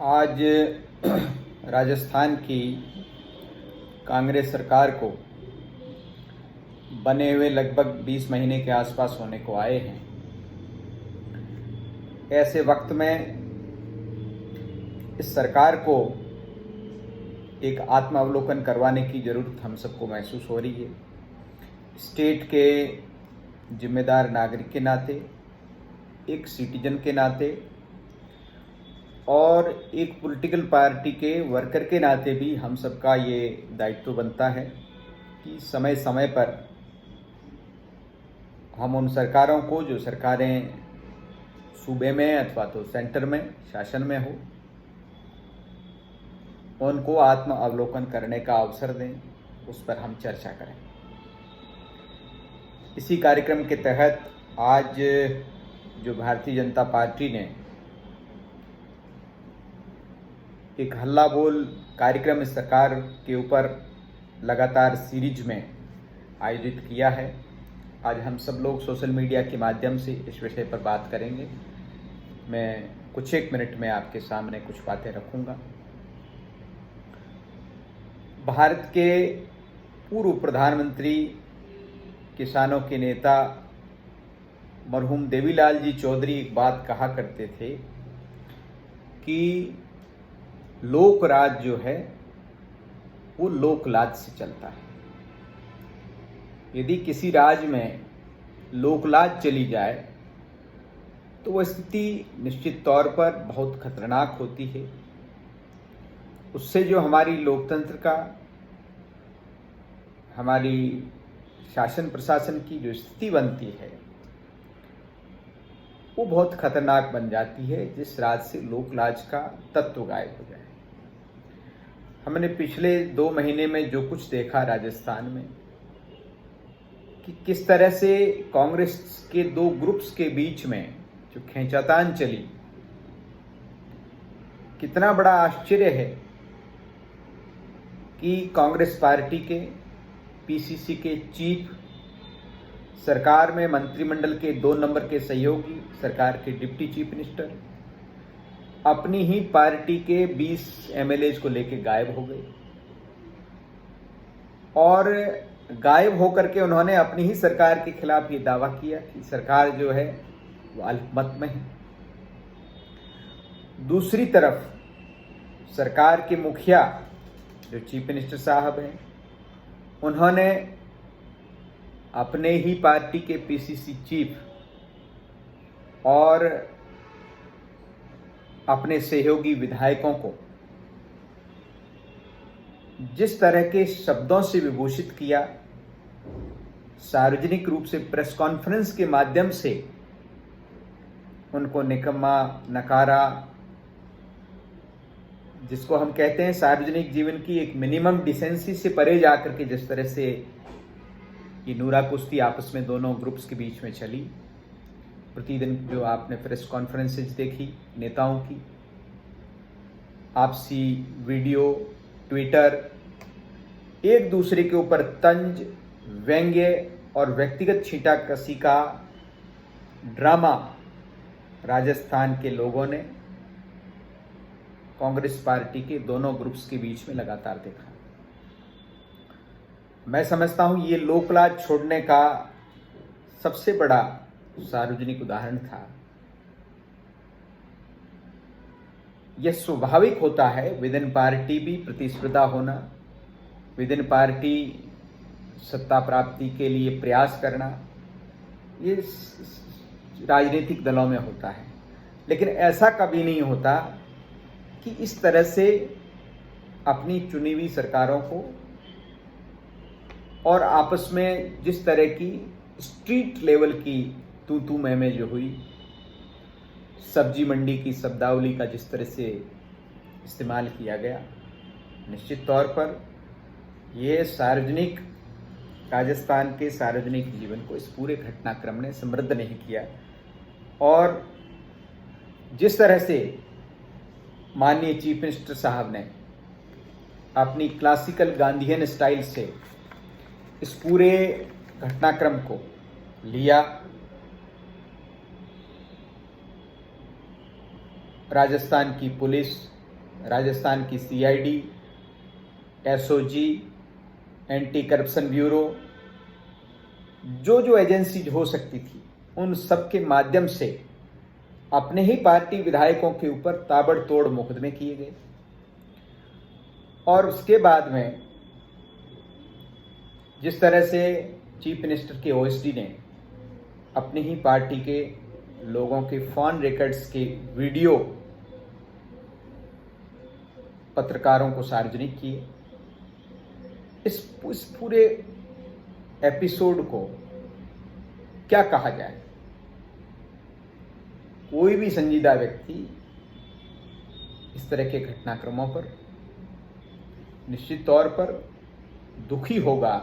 आज राजस्थान की कांग्रेस सरकार को बने हुए लगभग 20 महीने के आसपास होने को आए हैं। ऐसे वक्त में इस सरकार को एक आत्मावलोकन करवाने की ज़रूरत हम सबको महसूस हो रही है। स्टेट के जिम्मेदार नागरिक के नाते, एक सिटीजन के नाते और एक पॉलिटिकल पार्टी के वर्कर के नाते भी हम सबका ये दायित्व बनता है कि समय समय पर हम उन सरकारों को, जो सरकारें सूबे में अथवा तो सेंटर में शासन में हो, उनको आत्म अवलोकन करने का अवसर दें, उस पर हम चर्चा करें। इसी कार्यक्रम के तहत आज जो भारतीय जनता पार्टी ने एक हल्ला बोल कार्यक्रम इस सरकार के ऊपर लगातार सीरीज में आयोजित किया है, आज हम सब लोग सोशल मीडिया के माध्यम से इस विषय पर बात करेंगे। मैं कुछ एक मिनट में आपके सामने कुछ बातें रखूंगा। भारत के पूर्व प्रधानमंत्री, किसानों के नेता मरहूम देवीलाल जी चौधरी एक बात कहा करते थे कि लोक राज जो है वो लोक लाज से चलता है। यदि किसी राज्य में लोकलाज चली जाए तो वह स्थिति निश्चित तौर पर बहुत खतरनाक होती है। उससे जो हमारी लोकतंत्र का, हमारी शासन प्रशासन की जो स्थिति बनती है वो बहुत खतरनाक बन जाती है, जिस राज्य से लोकलाज का तत्व गायब हो जाए। हमने पिछले 2 महीने में जो कुछ देखा राजस्थान में कि किस तरह से कांग्रेस के 2 ग्रुप्स के बीच में जो खींचातान चली, कितना बड़ा आश्चर्य है कि कांग्रेस पार्टी के पीसीसी के चीफ, सरकार में मंत्रिमंडल के 2 नंबर के सहयोगी, सरकार के डिप्टी चीफ मिनिस्टर अपनी ही पार्टी के 20 एमएलए को लेकर गायब हो गए और गायब होकर के उन्होंने अपनी ही सरकार के खिलाफ ये दावा किया कि सरकार जो है वो अल्पमत में है। दूसरी तरफ सरकार के मुखिया जो चीफ मिनिस्टर साहब हैं, उन्होंने अपने ही पार्टी के पीसीसी चीफ और अपने सहयोगी विधायकों को जिस तरह के शब्दों से विभूषित किया, सार्वजनिक रूप से प्रेस कॉन्फ्रेंस के माध्यम से उनको निकम्मा नकारा, जिसको हम कहते हैं सार्वजनिक जीवन की एक मिनिमम डिसेंसी से परे जाकर के जिस तरह से ये नूरा कुश्ती आपस में दोनों ग्रुप्स के बीच में चली। प्रतिदिन जो आपने प्रेस कॉन्फ्रेंसेज देखी नेताओं की, आपसी वीडियो, ट्विटर, एक दूसरे के ऊपर तंज, व्यंग्य और व्यक्तिगत छींटाकशी का ड्रामा राजस्थान के लोगों ने कांग्रेस पार्टी के दोनों ग्रुप्स के बीच में लगातार देखा। मैं समझता हूं ये लोकलाज छोड़ने का सबसे बड़ा सार्वजनिक उदाहरण था। यह स्वाभाविक होता है विद इन पार्टी भी प्रतिस्पर्धा होना, विद इन पार्टी सत्ता प्राप्ति के लिए प्रयास करना, ये राजनीतिक दलों में होता है। लेकिन ऐसा कभी नहीं होता कि इस तरह से अपनी चुनी हुई सरकारों को और आपस में जिस तरह की स्ट्रीट लेवल की तू मैं जो हुई, सब्जी मंडी की शब्दावली का जिस तरह से इस्तेमाल किया गया, निश्चित तौर पर यह सार्वजनिक, राजस्थान के सार्वजनिक जीवन को इस पूरे घटनाक्रम ने समृद्ध नहीं किया। और जिस तरह से माननीय चीफ मिनिस्टर साहब ने अपनी क्लासिकल गांधीयन स्टाइल से इस पूरे घटनाक्रम को लिया, राजस्थान की पुलिस, राजस्थान की CID, SOG, anti corruption bureau, जो एजेंसी हो सकती थी, उन सब के माध्यम से अपने ही पार्टी विधायकों के ऊपर ताबड़तोड़ मुकदमे किए गए। और उसके बाद में जिस तरह से चीफ मिनिस्टर के ओएसडी ने अपनी ही पार्टी के लोगों के फोन रिकॉर्ड्स के वीडियो पत्रकारों को सार्वजनिक किए, इस पूरे एपिसोड को क्या कहा जाए। कोई भी संजीदा व्यक्ति इस तरह के घटनाक्रमों पर निश्चित तौर पर दुखी होगा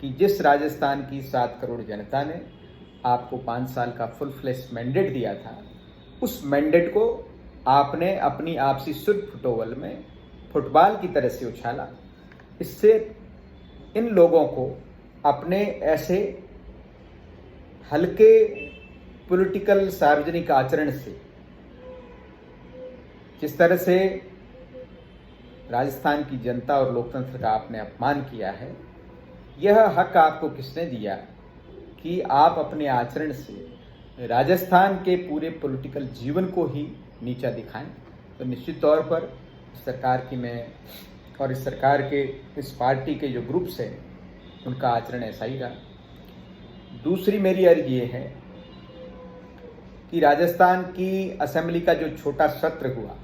कि जिस राजस्थान की 7 करोड़ जनता ने आपको 5 साल का फुल फ्लैश मैंडेट दिया था, उस मैंडेट को आपने अपनी आपसी सुर फुटोवल में फुटबॉल की तरह से उछाला। इससे इन लोगों को अपने ऐसे हल्के पॉलिटिकल सार्वजनिक आचरण से, जिस तरह से राजस्थान की जनता और लोकतंत्र का आपने अपमान किया है, यह हक आपको किसने दिया कि आप अपने आचरण से राजस्थान के पूरे पॉलिटिकल जीवन को ही नीचा दिखाएं। तो निश्चित तौर पर सरकार की मैं और इस सरकार के इस पार्टी के जो ग्रुप्स हैं, उनका आचरण ऐसा ही रहा। दूसरी मेरी अर्ज ये है कि राजस्थान की असेंबली का जो छोटा सत्र हुआ,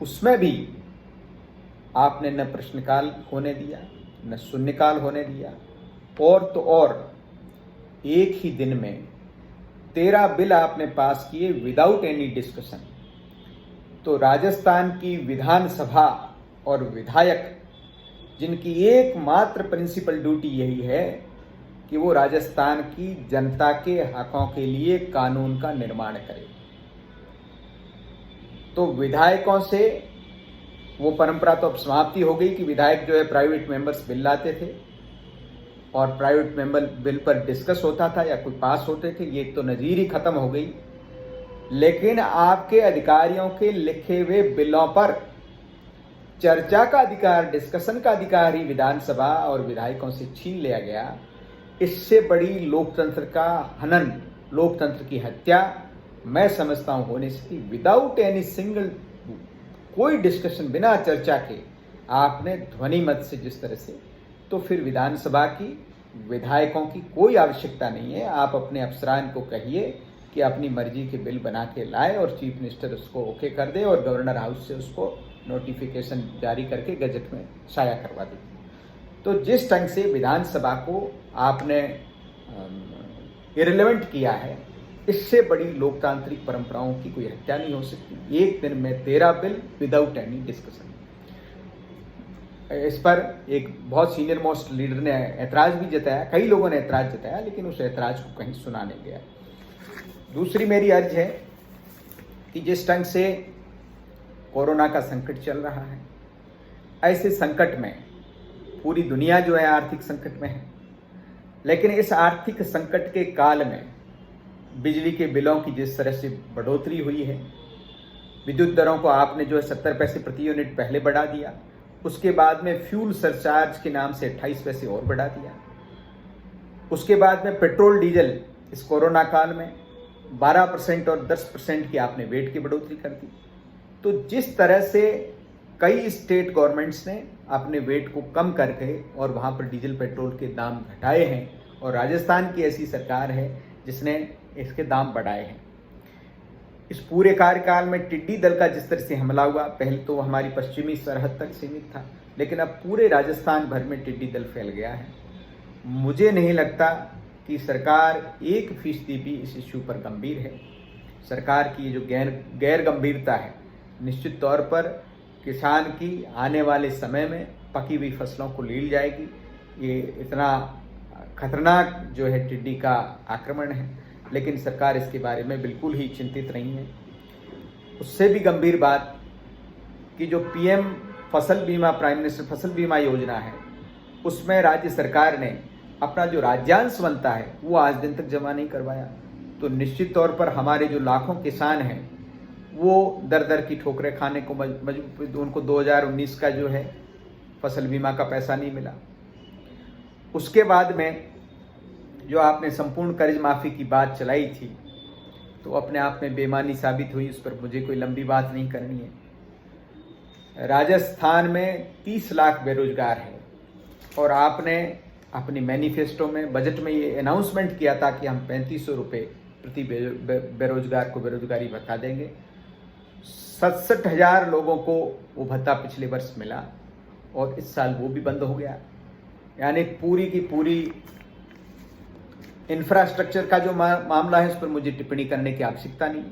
उसमें भी आपने न प्रश्नकाल होने दिया, न शून्यकाल होने दिया, और तो और एक ही दिन में 13 बिल आपने पास किए विदाउट एनी डिस्कशन। तो राजस्थान की विधानसभा और विधायक, जिनकी एकमात्र प्रिंसिपल ड्यूटी यही है कि वो राजस्थान की जनता के हकों के लिए कानून का निर्माण करे, तो विधायकों से वो परंपरा तो अब समाप्ति हो गई कि विधायक जो है प्राइवेट मेंबर्स बिल लाते थे और प्राइवेट मेंबर बिल पर डिस्कस होता था या कोई पास होते थे, ये तो नजीर ही खत्म हो गई। लेकिन आपके अधिकारियों के लिखे हुए बिलों पर चर्चा का अधिकार, डिस्कशन का अधिकार ही विधानसभा और विधायकों से छीन लिया गया। इससे बड़ी लोकतंत्र का हनन, लोकतंत्र की हत्या मैं समझता हूं होने से, विदाउट एनी सिंगल, कोई डिस्कशन, बिना चर्चा के आपने ध्वनि मत से जिस तरह से, तो फिर विधानसभा की विधायकों की कोई आवश्यकता नहीं है। आप अपने अफसरान को कहिए कि अपनी मर्जी के बिल बना के लाए और चीफ मिनिस्टर उसको ओके कर दे और गवर्नर हाउस से उसको नोटिफिकेशन जारी करके गजट में शाया करवा दे। तो जिस ढंग से विधानसभा को आपने इरेलेवेंट किया है, इससे बड़ी लोकतांत्रिक परंपराओं की कोई हत्या नहीं हो सकती। एक दिन में 13 बिल विदाउट एनी डिस्कशन। इस पर एक बहुत सीनियर मोस्ट लीडर ने ऐतराज भी जताया, कई लोगों ने ऐतराज जताया, लेकिन उस ऐतराज को कहीं सुना नहीं गया। दूसरी मेरी अर्ज है कि जिस ढंग से कोरोना का संकट चल रहा है, ऐसे संकट में पूरी दुनिया जो है आर्थिक संकट में है, लेकिन इस आर्थिक संकट के काल में बिजली के बिलों की जिस तरह से बढ़ोतरी हुई है, विद्युत दरों को आपने जो है 70 पैसे प्रति यूनिट पहले बढ़ा दिया, उसके बाद में फ्यूल सरचार्ज के नाम से 28 पैसे और बढ़ा दिया, उसके बाद में पेट्रोल डीजल इस कोरोना काल में 12% और 10% की आपने वेट की बढ़ोतरी कर दी। तो जिस तरह से कई स्टेट गवर्नमेंट्स ने अपने वेट को कम करके और वहाँ पर डीजल पेट्रोल के दाम घटाए हैं, और राजस्थान की ऐसी सरकार है जिसने इसके दाम बढ़ाए हैं। इस पूरे कार्यकाल में टिड्डी दल का जिस तरह से हमला हुआ, पहले तो हमारी पश्चिमी सरहद तक सीमित था, लेकिन अब पूरे राजस्थान भर में टिड्डी दल फैल गया है। मुझे नहीं लगता कि सरकार 1% भी इस इश्यू पर गंभीर है। सरकार की जो गैर गंभीरता है, निश्चित तौर पर किसान की आने वाले समय में पकी हुई फसलों को लील जाएगी। ये इतना खतरनाक जो है टिड्डी का आक्रमण है, लेकिन सरकार इसके बारे में बिल्कुल ही चिंतित नहीं है। उससे भी गंभीर बात कि जो पीएम फसल बीमा, प्राइम मिनिस्टर फसल बीमा योजना है, उसमें राज्य सरकार ने अपना जो राज्यांश बनता है वो आज दिन तक जमा नहीं करवाया। तो निश्चित तौर पर हमारे जो लाखों किसान हैं वो दर दर की ठोकरें खाने को मजबूर। उनको 2019 का जो है फसल बीमा का पैसा नहीं मिला। उसके बाद में जो आपने संपूर्ण कर्ज माफ़ी की बात चलाई थी, तो अपने आप में बेमानी साबित हुई। उस पर मुझे कोई लंबी बात नहीं करनी है। राजस्थान में 30 लाख बेरोजगार हैं और आपने अपनी मैनिफेस्टो में, बजट में ये अनाउंसमेंट किया था कि हम 3500 रुपये प्रति बेरोजगार को बेरोजगारी भत्ता देंगे। 67,000 लोगों को वो भत्ता पिछले वर्ष मिला और इस साल वो भी बंद हो गया। यानी पूरी की पूरी इंफ्रास्ट्रक्चर का जो मामला है, उस पर मुझे टिप्पणी करने की आवश्यकता नहीं।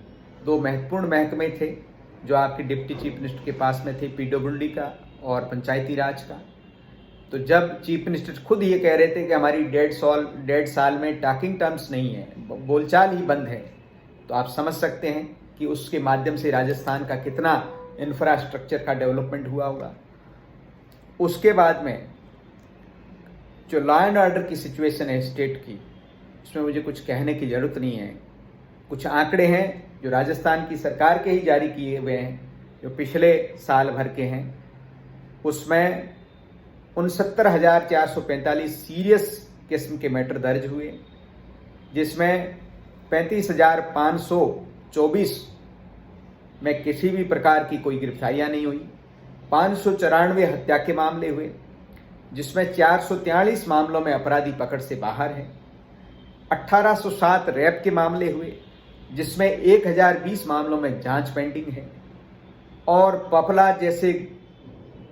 2 महत्वपूर्ण महकमे थे जो आपके डिप्टी चीफ मिनिस्टर के पास में थे, पीडब्ल्यूडी का और पंचायती राज का। तो जब चीफ मिनिस्टर खुद ये कह रहे थे कि हमारी 1.5 साल में टॉकिंग टर्म्स नहीं है, बोलचाल ही बंद है, तो आप समझ सकते हैं कि उसके माध्यम से राजस्थान का कितना इंफ्रास्ट्रक्चर का डेवलपमेंट हुआ होगा। उसके बाद में जो लॉ एंड ऑर्डर की सिचुएशन है स्टेट की, उसमें मुझे कुछ कहने की ज़रूरत नहीं है। कुछ आंकड़े हैं जो राजस्थान की सरकार के ही जारी किए हुए हैं, जो पिछले साल भर के हैं। उसमें 69,445 सीरियस किस्म के मैटर दर्ज हुए, जिसमें 35,524 में किसी भी प्रकार की कोई गिरफ्तारियां नहीं हुई। 594 हत्या के मामले हुए, जिसमें 443 मामलों में अपराधी पकड़ से बाहर है। 1807 रेप के मामले हुए, जिसमें 1020 मामलों में जांच पेंडिंग है। और पपला जैसे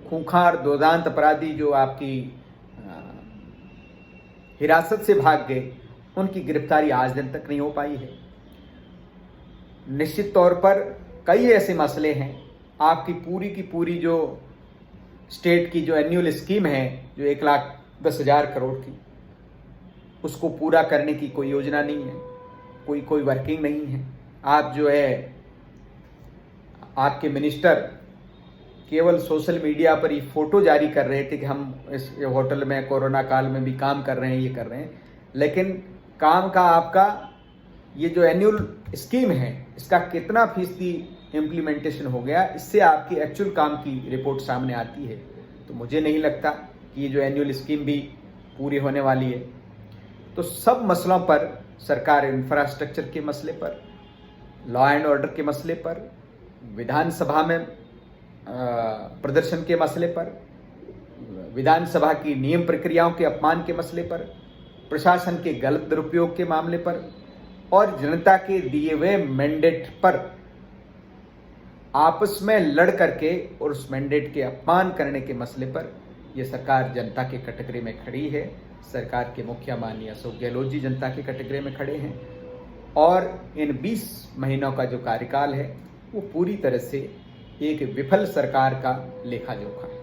खूंखार दोदांत अपराधी जो आपकी हिरासत से भाग गए, उनकी गिरफ्तारी आज दिन तक नहीं हो पाई है। निश्चित तौर पर कई ऐसे मसले हैं। आपकी की पूरी जो स्टेट की जो एनुअल स्कीम है, जो 1,10,000 करोड़ की, उसको पूरा करने की कोई योजना नहीं है, कोई वर्किंग नहीं है। आप जो है, आपके मिनिस्टर केवल सोशल मीडिया पर ही फोटो जारी कर रहे थे कि हम इस होटल में कोरोना काल में भी काम कर रहे हैं, ये कर रहे हैं, लेकिन काम का आपका ये जो एनुअल स्कीम है, इसका कितना फीसदी इम्प्लीमेंटेशन हो गया, इससे आपकी एक्चुअल काम की रिपोर्ट सामने आती है। तो मुझे नहीं लगता कि ये जो एनुअल स्कीम भी पूरी होने वाली है। तो सब मसलों पर सरकार, इंफ्रास्ट्रक्चर के मसले पर, लॉ एंड ऑर्डर के मसले पर, विधानसभा में प्रदर्शन के मसले पर, विधानसभा की नियम प्रक्रियाओं के अपमान के मसले पर, प्रशासन के गलत दुरुपयोग के मामले पर और जनता के दिए हुए मैंडेट पर आपस में लड़ करके और उस मैंडेट के अपमान करने के मसले पर यह सरकार जनता के कटघरे में खड़ी है। सरकार के मुखिया माननीय अशोक गहलोत जी जनता के कटघरे में खड़े हैं और इन 20 महीनों का जो कार्यकाल है वो पूरी तरह से एक विफल सरकार का लेखा जोखा है।